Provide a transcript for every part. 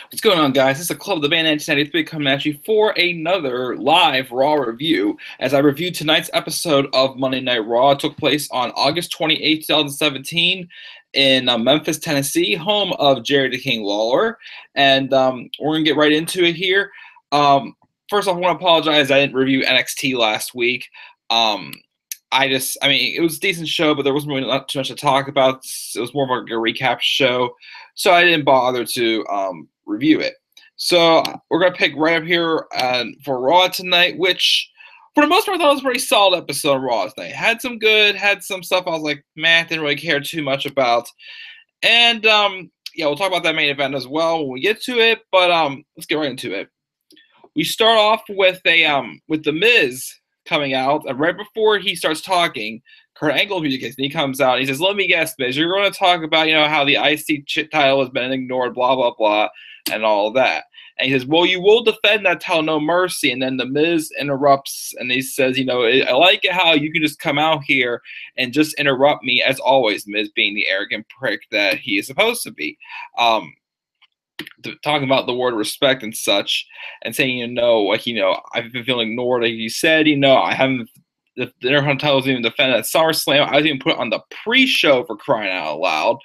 What's going on, guys? This is the Club of the Band 1993 coming at you for another live Raw review. As I review tonight's episode of Monday Night Raw, it took place on August 28th, 2017 in Memphis, Tennessee, home of Jerry the King Lawler. And we're going to get right into it here. First off, I want to apologize. I didn't review NXT last week. It was a decent show, but there wasn't really not too much to talk about. It was more of a recap show, so I didn't bother to review it. So we're going to pick right up here for Raw tonight, which for the most part I thought was a pretty solid episode of Raw tonight. Had some good, had some stuff I was like, man, didn't really care too much about. And yeah, we'll talk about that main event as well when we get to it, but let's get right into it. We start off with The Miz coming out, and right before he starts talking, Kurt Angle music hits, and he comes out and he says, "Let me guess, Miz, you're going to talk about, how the IC title has been ignored, blah, blah, blah, and all of that." And he says, "Well, you will defend that title, no mercy." And then The Miz interrupts, and he says, "I like it how you can just come out here and just interrupt me, as always," Miz being the arrogant prick that he is supposed to be. Talking about the word respect and such, and saying, I've been feeling ignored. Like you said, I haven't, the Intercontinental title was even defended at SummerSlam. I was even put on the pre-show, for crying out loud.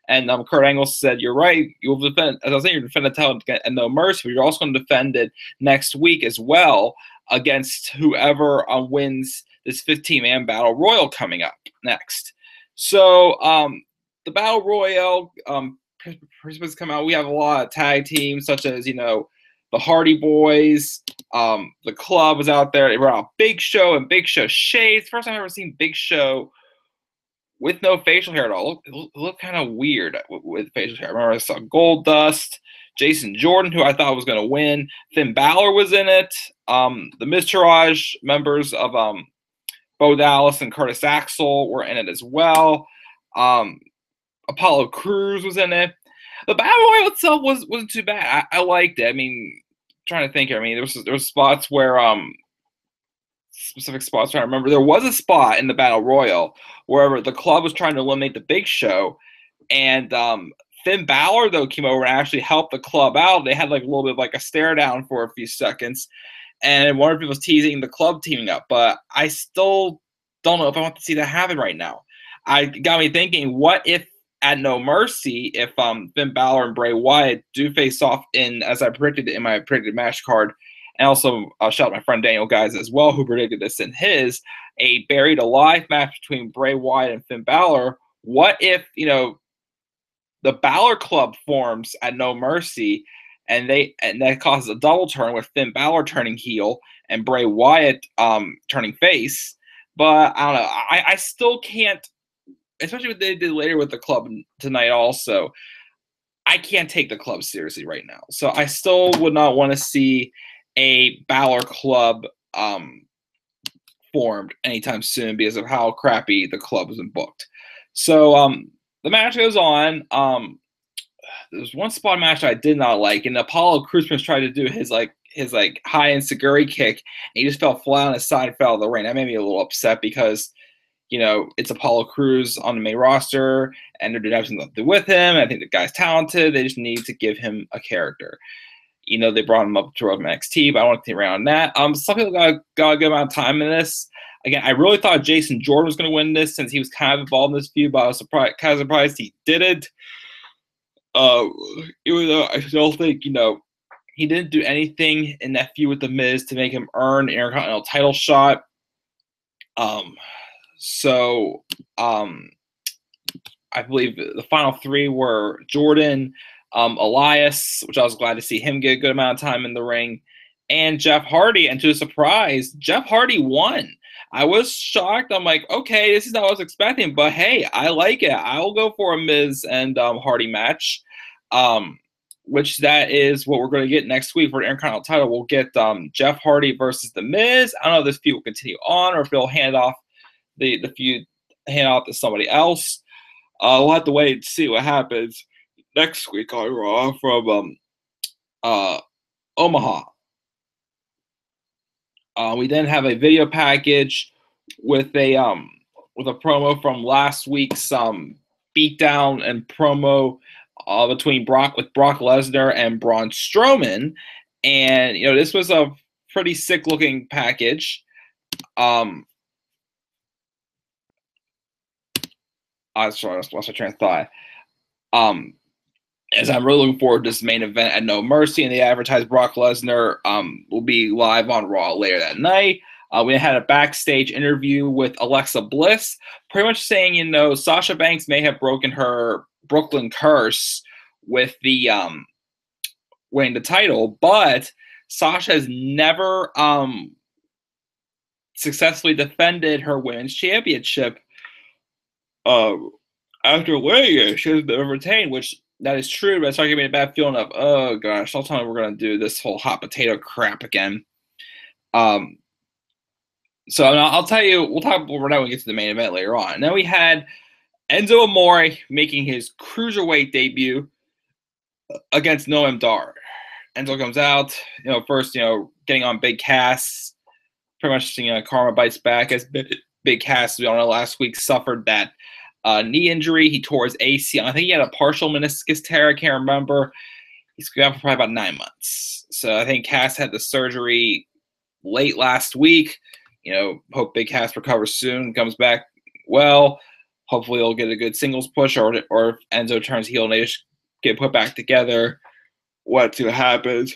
And Kurt Angle said, "You're right. You'll defend, as I was saying, you're defend the title and no mercy, but you're also going to defend it next week as well against whoever wins this 15-man Battle Royal coming up next." So the Battle Royal, participants come out. We have a lot of tag teams, such as the Hardy Boys. The Club was out there. They brought out Big Show and Big Show shades. First time I've ever seen Big Show with no facial hair at all. It looked kind of weird with facial hair. I remember I saw Goldust, Jason Jordan, who I thought was going to win. Finn Balor was in it. The Miztourage members of Bo Dallas and Curtis Axel were in it as well. Apollo Crews was in it. The Battle Royal itself wasn't too bad. I liked it. I mean, trying to think here. I mean, there was spots where specific spots. I remember there was a spot in the Battle Royal where the Club was trying to eliminate the Big Show, and Finn Balor though came over and actually helped the Club out. They had like a little bit of like a stare down for a few seconds, and one of them was teasing the Club teaming up. But I still don't know if I want to see that happen right now. It got me thinking, what if at No Mercy, if Finn Balor and Bray Wyatt do face off as I predicted in my predicted match card, and also shout out my friend Daniel Guys as well, who predicted this in his, a buried alive match between Bray Wyatt and Finn Balor. What if, the Balor Club forms at No Mercy, and that causes a double turn with Finn Balor turning heel and Bray Wyatt turning face. But I don't know. I still can't, especially what they did later with the Club tonight also, I can't take the Club seriously right now. So I still would not want to see a Balor Club formed anytime soon because of how crappy the Club was booked. So the match goes on. There's one spot match I did not like, and Apollo Crews tried to do his high end Seguri kick, and he just fell flat on his side and fell out of the ring. That made me a little upset because it's Apollo Crews on the main roster, and they're doing everything to do with him. I think the guy's talented. They just need to give him a character. They brought him up to NXT, but I don't want to think around that. Some people got a good amount of time in this. Again, I really thought Jason Jordan was going to win this since he was kind of involved in this feud, but I was surprised he didn't. Even though I still think, he didn't do anything in that feud with The Miz to make him earn an Intercontinental title shot. So I believe the final three were Jordan, Elias, which I was glad to see him get a good amount of time in the ring, and Jeff Hardy. And to a surprise, Jeff Hardy won. I was shocked. I'm like, okay, this is not what I was expecting, but hey, I like it. I will go for a Miz and Hardy match, which that is what we're going to get next week for the Intercontinental title. We'll get Jeff Hardy versus The Miz. I don't know if this feud will continue on or if they'll hand off the feud to somebody else. We'll have to wait and see what happens next week on Raw from Omaha. We then have a video package with a promo from last week's beatdown and promo between Brock Lesnar and Braun Strowman, and this was a pretty sick looking package. I lost my train of thought. As I'm really looking forward to this main event at No Mercy, and they advertised Brock Lesnar will be live on Raw later that night. We had a backstage interview with Alexa Bliss, pretty much saying, Sasha Banks may have broken her Brooklyn curse with the winning the title, but Sasha has never successfully defended her women's championship after winning it. She has never retained, which that is true, but it's not giving me a bad feeling of, oh gosh, I'll tell you we're gonna do this whole hot potato crap again. So I'll tell you, we'll talk about that when we get to the main event later on. And then we had Enzo Amore making his cruiserweight debut against Noam Dar. Enzo comes out, first, getting on Big Cass. Pretty much, karma bites back as Big Cass, we all know, last week suffered that knee injury. He tore his ACL. I think he had a partial meniscus tear. I can't remember. He's gone for probably about 9 months. So I think Cass had the surgery late last week. Hope Big Cass recovers soon, comes back well. Hopefully he'll get a good singles push, or if Enzo turns heel and they just get put back together, what's going to happen.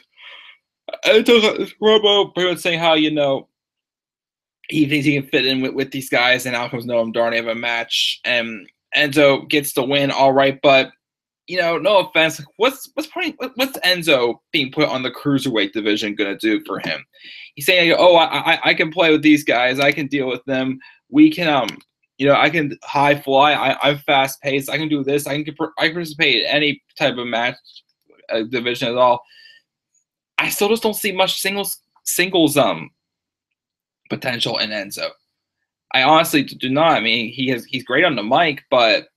Enzo Robo pretty much saying how, he thinks he can fit in with these guys, and out comes Noam Dar. They have a match, and Enzo gets the win, all right, but no offense, what's Enzo being put on the cruiserweight division gonna do for him? He's saying, oh, I can play with these guys, I can deal with them. We can I can high fly. I'm fast paced. I can do this. I can participate in any type of match division at all. I still just don't see much singles potential in Enzo. I honestly do not. I mean, he's great on the mic, but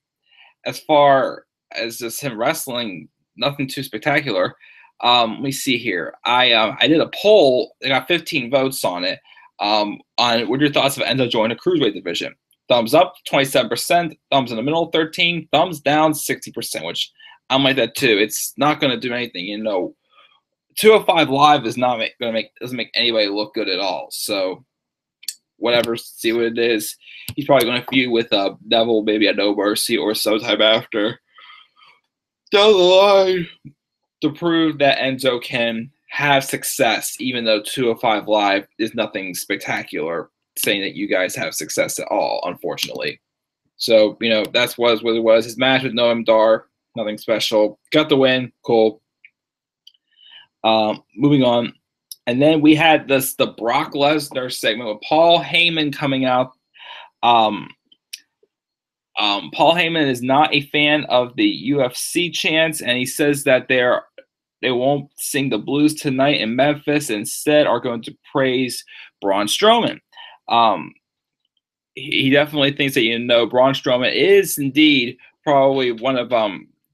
as far as just him wrestling, nothing too spectacular. Let me see here. I did a poll. I got 15 votes on it. On what are your thoughts of Enzo joining the cruiserweight division? Thumbs up, 27%. Thumbs in the middle, 13%. Thumbs down, 60%. Which I'm like that too. It's not going to do anything. 205 Live is not doesn't make anybody look good at all. So whatever, see what it is. He's probably going to feud with Neville, maybe at No Mercy or sometime after down the line, to prove that Enzo can have success, even though 205 Live is nothing spectacular, saying that you guys have success at all, unfortunately. So, that's what it was. His match with Noam Dar, nothing special. Got the win, cool. Moving on. And then we had the Brock Lesnar segment with Paul Heyman coming out. Paul Heyman is not a fan of the UFC chants, and he says that they won't sing the blues tonight in Memphis. Instead, are going to praise Braun Strowman. He definitely thinks that Braun Strowman is indeed probably one of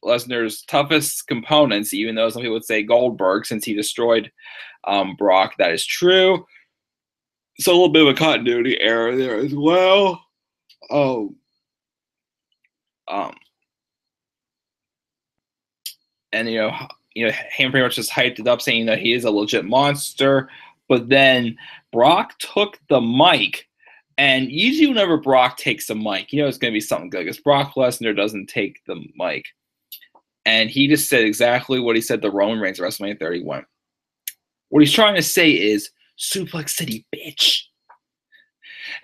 Lesnar's toughest components, even though some people would say Goldberg, since he destroyed Brock. That is true. So a little bit of a continuity error there as well. And Ham pretty much just hyped it up, saying that he is a legit monster. But then Brock took the mic, and usually whenever Brock takes the mic, it's going to be something good, because Brock Lesnar doesn't take the mic. And he just said exactly what he said to Roman Reigns at WrestleMania 31. What he's trying to say is, Suplex City, bitch.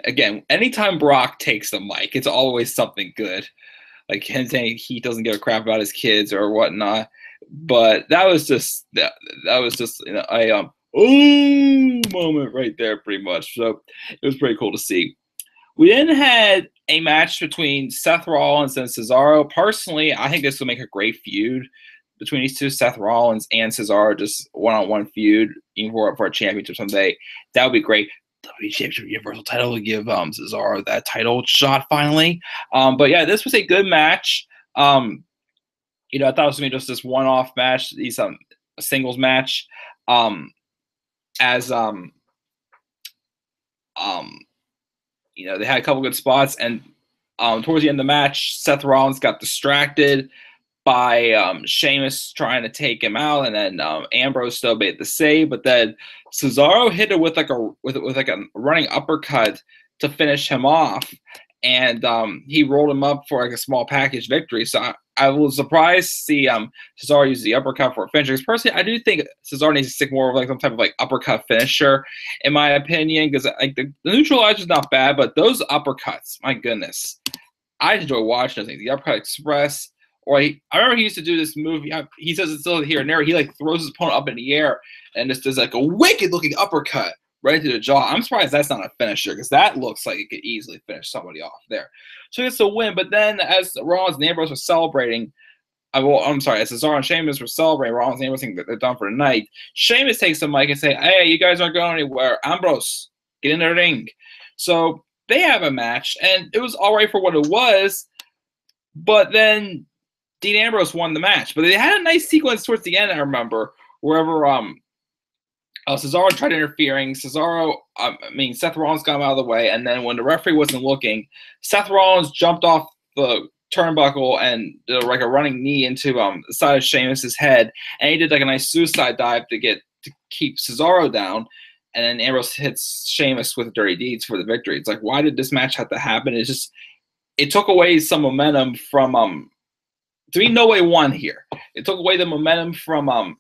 Again, anytime Brock takes the mic, it's always something good. Like him saying he doesn't give a crap about his kids or whatnot. But that was just a moment right there, pretty much. So it was pretty cool to see. We then had a match between Seth Rollins and Cesaro. Personally, I think this will make a great feud between these two, Seth Rollins and Cesaro, just one-on-one feud, even for a championship someday. That would be great. WWE Championship Universal title would give Cesaro that title shot finally. But yeah, this was a good match. I thought it was going to be just this one-off match, a singles match. They had a couple good spots, and towards the end of the match, Seth Rollins got distracted by Sheamus trying to take him out, and then Ambrose still made the save, but then Cesaro hit it with like a running uppercut to finish him off, and he rolled him up for like a small package victory. So I was surprised to see Cesaro use the uppercut for a finisher. Because personally, I do think Cesaro needs to stick more of like some type of like uppercut finisher, in my opinion. Because like the neutralizer is not bad, but those uppercuts, my goodness, I enjoy watching those things. The uppercut express. Or I remember he used to do this move. He says it's still here and there. He like throws his opponent up in the air and just does like a wicked looking uppercut right to the jaw. I'm surprised that's not a finisher, because that looks like it could easily finish somebody off there. So he gets a win. But then as Rollins and Ambrose were celebrating, as Cesaro and Sheamus were celebrating, Rollins and Ambrose think that they're done for the night. Sheamus takes the mic and say, "Hey, you guys aren't going anywhere. Ambrose, get in the ring." So they have a match, and it was all right for what it was. But then Dean Ambrose won the match, but they had a nice sequence towards the end. I remember wherever Cesaro tried interfering. Seth Rollins got him out of the way, and then when the referee wasn't looking, Seth Rollins jumped off the turnbuckle and did like a running knee into the side of Sheamus's head, and he did like a nice suicide dive to keep Cesaro down. And then Ambrose hits Sheamus with dirty deeds for the victory. It's like, why did this match have to happen? It took away some momentum from to me, no way won here. It took away the momentum from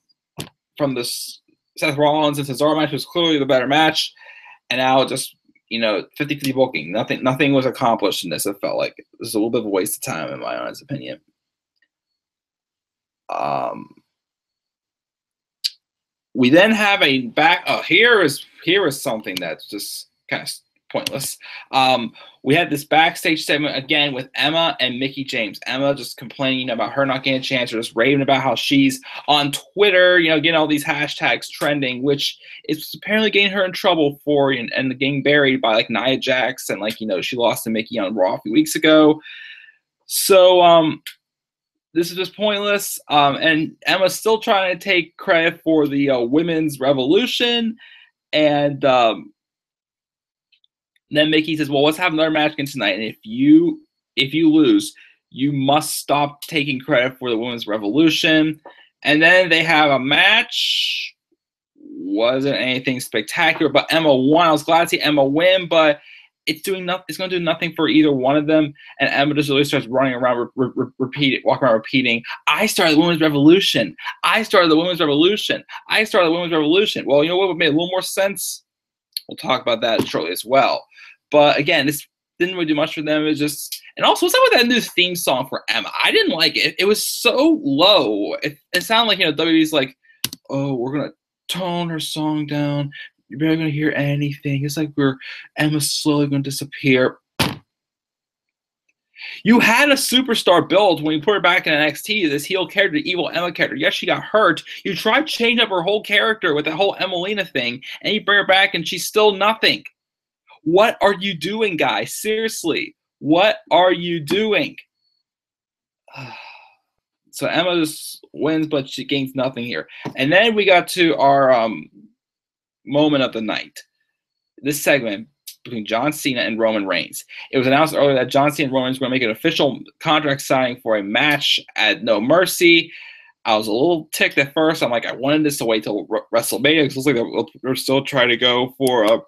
this Seth Rollins and Cesaro match. Was clearly the better match, and now just 50-50 booking. Nothing was accomplished in this. It felt like it was a little bit of a waste of time, in my honest opinion. We then have a back. Oh, here is something that's just kind of pointless. We had this backstage segment again with Emma and Mickie James. Emma just complaining about her not getting a chance, or just raving about how she's on Twitter, getting all these hashtags trending, which is apparently getting her in trouble for and getting buried by like Nia Jax, and she lost to Mickie on Raw a few weeks ago. So this is just pointless. And Emma's still trying to take credit for the women's revolution, and then Mickie says, "Well, let's have another match again tonight, and if you lose, you must stop taking credit for the women's revolution." And then they have a match. Wasn't anything spectacular, but Emma won. I was glad to see Emma win, but it's doing nothing. It's going to do nothing for either one of them. And Emma just really starts running around, walking around, repeating, "I started the women's revolution. I started the women's revolution. I started the women's revolution." Well, you know what would make a little more sense? We'll talk about that shortly as well. But again, this didn't really do much for them. It was just, and also, what's up with that new theme song for Emma? I didn't like it. It was so low. It sounded like WWE's like, "Oh, we're gonna tone her song down. You're barely gonna hear anything. It's like Emma's slowly gonna disappear." You had a superstar build when you put her back in NXT, this heel character, the evil Emma character. Yes, she got hurt. You tried changing up her whole character with that whole Emelina thing, and you bring her back, and she's still nothing. What are you doing, guys? Seriously, what are you doing? So Emma just wins, but she gains nothing here. And then we got to our moment of the night. This segment between John Cena and Roman Reigns. It was announced earlier that John Cena and Roman Reigns were going to make an official contract signing for a match at No Mercy. I was a little ticked at first. I'm like, I wanted this to wait till WrestleMania, because it looks like they're still trying to go for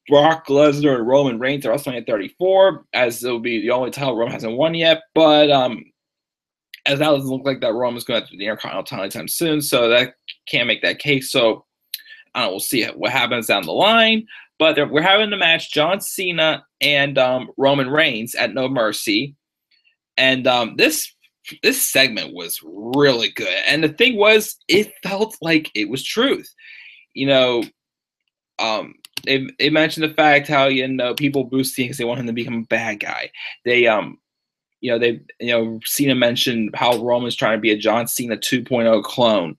Brock Lesnar and Roman Reigns at WrestleMania 34, as it'll be the only title Roman hasn't won yet. But as that doesn't look like that Roman's going to have the Intercontinental title anytime soon, so that can't make that case. So I don't know, we'll see what happens down the line. But we're having the match, John Cena and Roman Reigns at No Mercy. And this segment was really good. And the thing was, it felt like it was truth. They mentioned the fact how people boost Cena because they want him to become a bad guy. Cena mentioned how Roman's trying to be a John Cena 2.0 clone.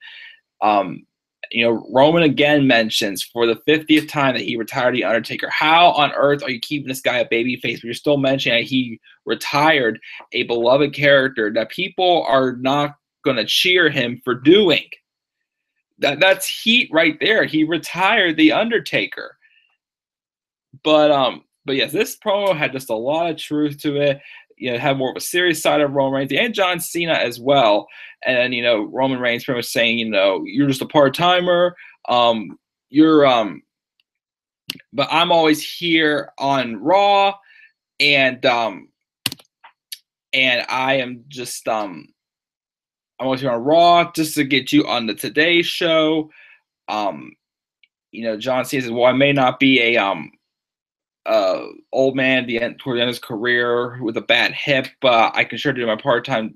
Roman again mentions for the 50th time that he retired the Undertaker. How on earth are you keeping this guy a babyface, but you're still mentioning that he retired a beloved character that people are not going to cheer him for doing? That's heat right there. He retired the Undertaker. But yes, this promo had just a lot of truth to it. have more of a serious side of Roman Reigns and John Cena as well. And Roman Reigns pretty much saying, you're just a part timer. But I'm always here on Raw, and I am just I'm always here on Raw just to get you on the Today Show. John Cena says, well, I may not be a old man toward the end of his career with a bad hip, but I can sure do a part-time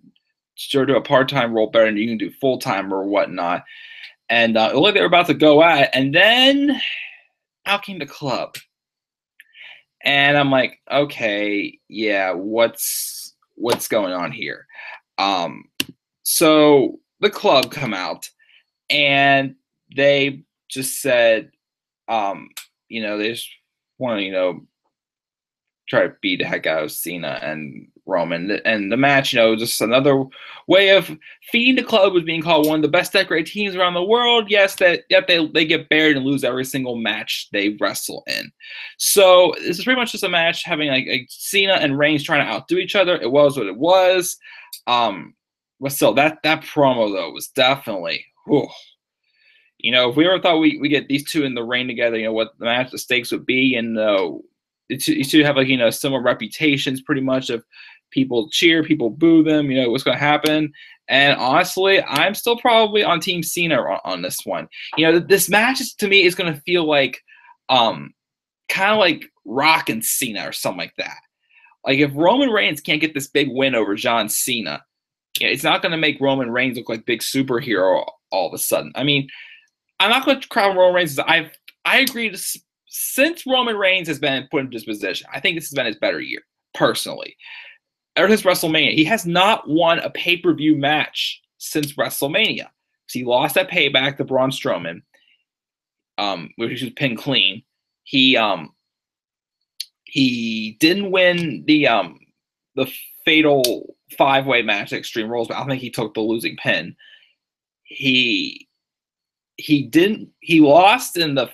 role better than you can do full-time or whatnot. And it looked like they were about to go at it, and then out came the Club. And I'm like, okay, yeah, what's going on here? So the Club come out, and they just said, they just want to, try to beat the heck out of Cena and Roman. And the match, just another way of feeding the Club was being called one of the best decorated teams around the world. Yes, they get buried and lose every single match they wrestle in. So this is pretty much just a match having like Cena and Reigns trying to outdo each other. It was what it was. But still, that promo though was definitely, whew. If we ever thought we get these two in the ring together, what the stakes would be, and you two have similar reputations pretty much of people cheer, people boo them, what's going to happen. And honestly, I'm still probably on Team Cena on this one. This match to me is going to feel like kind of like Rock and Cena or something like that. Like if Roman Reigns can't get this big win over John Cena, it's not going to make Roman Reigns look like big superhero all of a sudden. I mean, I'm not going to crown Roman Reigns. I agree. Since Roman Reigns has been put in this position, I think this has been his better year, personally. Ever since WrestleMania, he has not won a pay-per-view match since WrestleMania. He lost that Payback to Braun Strowman, which was pinned clean. He didn't win the fatal 5-way match at Extreme Rules, but I don't think he took the losing pin. He lost in the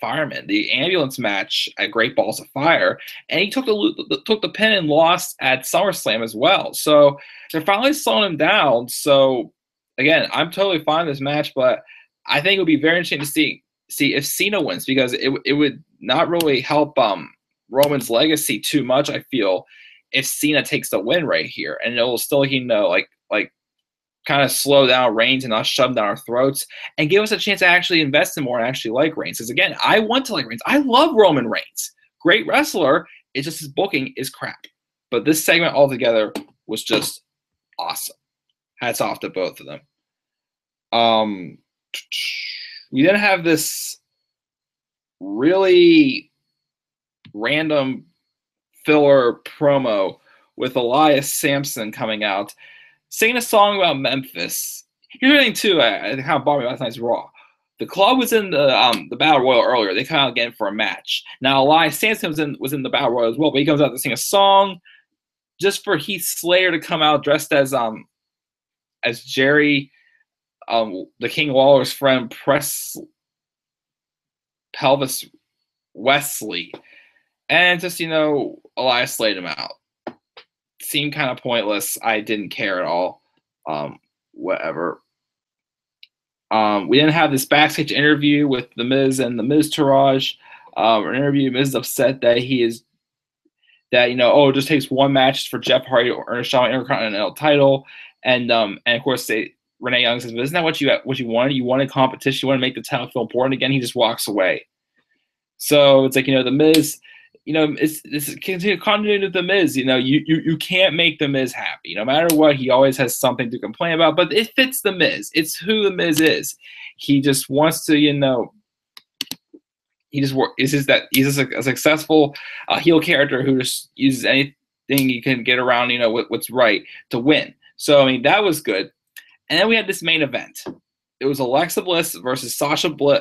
fireman, the ambulance match at Great Balls of Fire, and he took the pin and lost at SummerSlam as well. So they're finally slowing him down. So again, I'm totally fine with this match, but I think it would be very interesting to see if Cena wins, because it would not really help Roman's legacy too much, I feel, if Cena takes the win right here, and it will still like kind of slow down Reigns and not shove them down our throats, and give us a chance to actually invest in more and actually like Reigns. Because again, I want to like Reigns. I love Roman Reigns. Great wrestler. It's just his booking is crap. But this segment altogether was just awesome. Hats off to both of them. We then have this really random filler promo with Elias Sampson coming out, singing a song about Memphis. Here's the thing too, it kind of bothered me last night's Raw. The Club was in the Battle Royal earlier. They come out again for a match. Now Elias Sampson was in the Battle Royal as well, but he comes out to sing a song just for Heath Slater to come out dressed as Jerry, the King Lawler's friend, Pelvis Wesley, and just Elias slayed him out. Seemed kind of pointless. I didn't care at all. Whatever. We didn't have this backstage interview with The Miz and The Miz Taraj. An interview, Miz is upset that it just takes one match for Jeff Hardy to earn a shot at Intercontinental title. And of course, Renee Young says, but isn't that what you wanted? You wanted competition. You want to make the title feel important again. He just walks away. So it's like, The Miz, it's continuity of The Miz. You can't make The Miz happy. No matter what, he always has something to complain about, but it fits The Miz. It's who The Miz is. He just wants to, he's a successful heel character who just uses anything he can get around, what's right to win. So, that was good. And then we had this main event. It was Alexa Bliss versus Sasha Bliss.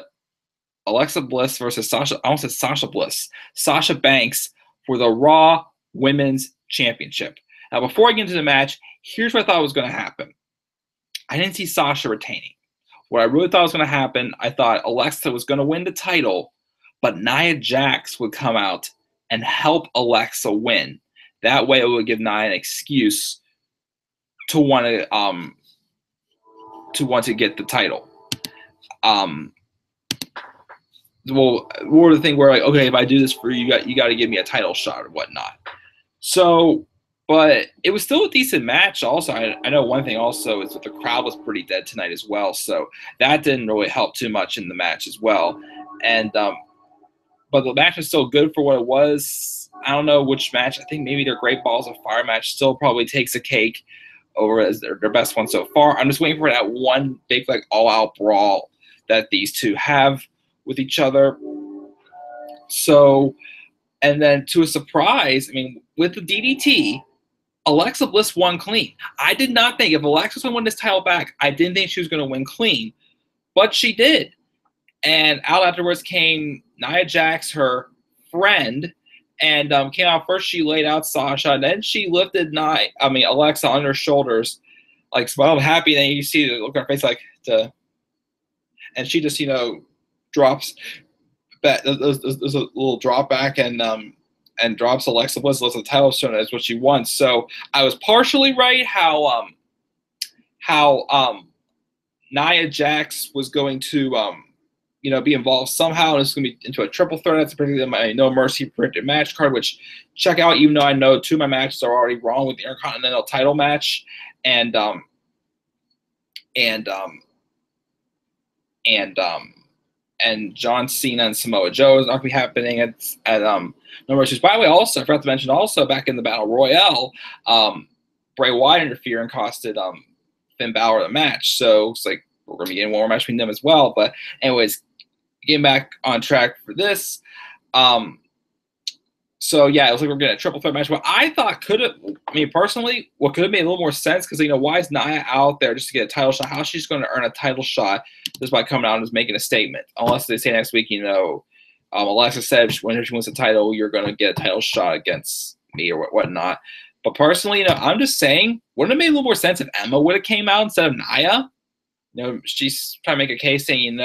Alexa Bliss versus Sasha. I almost said Sasha Bliss. Sasha Banks for the Raw Women's Championship. Now, before I get into the match, here's what I thought was going to happen. I didn't see Sasha retaining. What I really thought was going to happen, I thought Alexa was going to win the title, but Nia Jax would come out and help Alexa win. That way, it would give Nia an excuse to want to get the title. Well, more the thing where, like, okay, if I do this for you, you got to give me a title shot or whatnot. So, but it was still a decent match. Also, I know one thing also is that the crowd was pretty dead tonight as well, so that didn't really help too much in the match as well. And but the match was still good for what it was. I don't know which match. I think maybe their Great Balls of Fire match still probably takes a cake over as their best one so far. I'm just waiting for that one big, like, all-out brawl that these two have with each other. So, and then to a surprise, I mean, with the DDT, Alexa Bliss won clean. I did not think, if Alexa was going to win this title back, I didn't think she was going to win clean, but she did. And out afterwards came Nia Jax, her friend, and came out first. She laid out Sasha, and then she lifted Alexa on her shoulders, like, smiled happy. And then you see the look on her face, like, and she just, drops back. There's a little drop back, and drops Alexa Bliss. Lets the title show. That's what she wants. So I was partially right how Nia Jax was going to be involved somehow. It's going to be into a triple threat. That's particularly my No Mercy printed match card, which check out, even though I know 2 of my matches are already wrong with the Intercontinental title match. And John Cena and Samoa Joe is not going to be happening at No Mercy. By the way, also, I forgot to mention, also back in the Battle Royale, Bray Wyatt interfered and costed Finn Balor the match. So it's like we're going to be getting one more match between them as well. But anyways, getting back on track for this. So yeah, it was like we're getting a triple threat match. What I thought personally, what could have made a little more sense, because why is Nia out there just to get a title shot? How's she's going to earn a title shot just by coming out and just making a statement? Unless they say next week, Alexa said when she wins the title, you're going to get a title shot against me or whatnot. But personally, I'm just saying, wouldn't it make a little more sense if Emma would have came out instead of Nia? She's trying to make a case saying,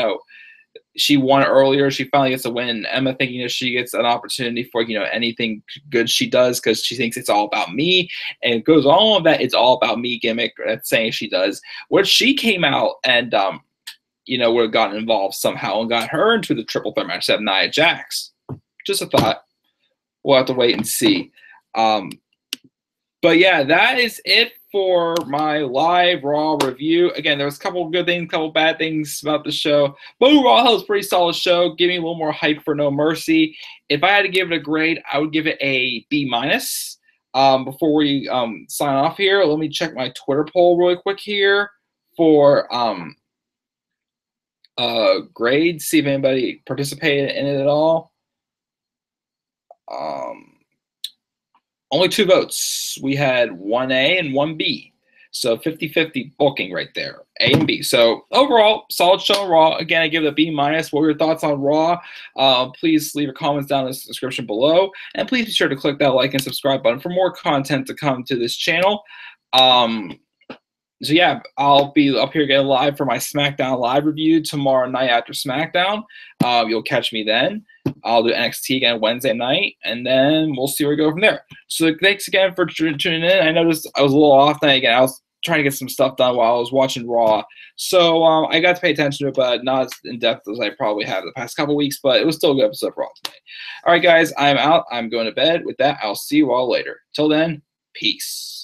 she won earlier. She finally gets a win. Emma thinking she gets an opportunity for anything good she does, because she thinks it's all about me, and it goes all of that. It's all about me gimmick that's saying she does. Where she came out and would have gotten involved somehow and got her into the triple threat match of Nia Jax. Just a thought. We'll have to wait and see. But yeah, that is it for my live Raw review. Again, there was a couple of good things, a couple of bad things about the show. But overall, it was a pretty solid show. Give me a little more hype for No Mercy. If I had to give it a grade, I would give it a B-. Before we sign off here, let me check my Twitter poll really quick here for grades, see if anybody participated in it at all. Only 2 votes. We had 1A and 1B. So 50-50 booking right there, A and B. So overall, solid show on Raw. Again, I give it a B-. What were your thoughts on Raw? Please leave your comments down in the description below. And please be sure to click that like and subscribe button for more content to come to this channel. So yeah, I'll be up here getting live for my SmackDown live review tomorrow night after SmackDown. You'll catch me then. I'll do NXT again Wednesday night, and then we'll see where we go from there. So thanks again for tuning in. I noticed I was a little off tonight again. I was trying to get some stuff done while I was watching Raw. So I got to pay attention to it, but not as in-depth as I probably have the past couple weeks, but it was still a good episode of Raw tonight. All right, guys, I'm out. I'm going to bed. With that, I'll see you all later. Till then, peace.